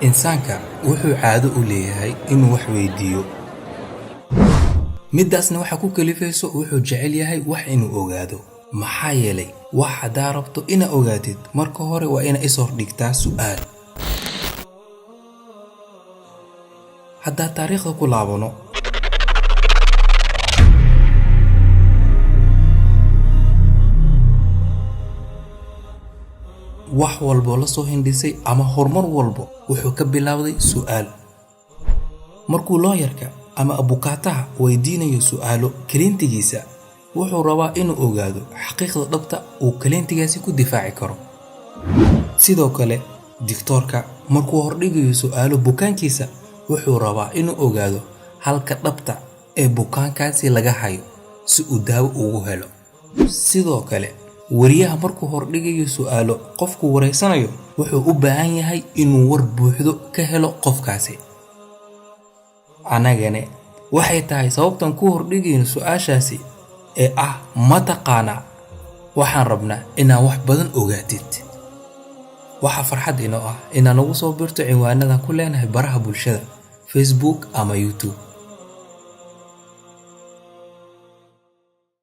insaanka wuxuu caado u leeyahay inuu wax weydiiyo. midaasna waxa ku kalifayso wuxuu jecel yahay wax inuu ogaado. maxaa yeelay wax hadaa rabto inaad ogaatid marka hore waa inaad isoo dhigtaa su'aal. hadaa taariikhda ku laabano wax walbo la soo hindisay ama horumar walbo wuxuu ka bilaawday su'aal. markuu looyarka ama abukaataha weydiinayo su'aalo kliintigiisa wuxuu rabaa inuu ogaado xaqiiqda dhabta uu kliintigaasi ku difaaci karo. sidoo kale doctorka markuu hordhigayo su'aalo bukaankiisa wuxuu rabaa inuu ogaado halka dhabta ee bukaankaasi laga hayo si uu daawo ugu helo. sidoo kale wariyaha markuu hordhigayo su'aalo qofku wareysanayo wuxuu u baahan yahay inuu war buuxdo ka helo qofkaasi. anagane waxay tahay sababtan ku hordhigayno su'aashaasi ee ma taqaana. waxaan rabnaa inaan wax badan ogaatid. waxa farxad inoo inaan ugu soo birto ciwaanada ku leenahay baraha bulshada Facebook ama YouTube.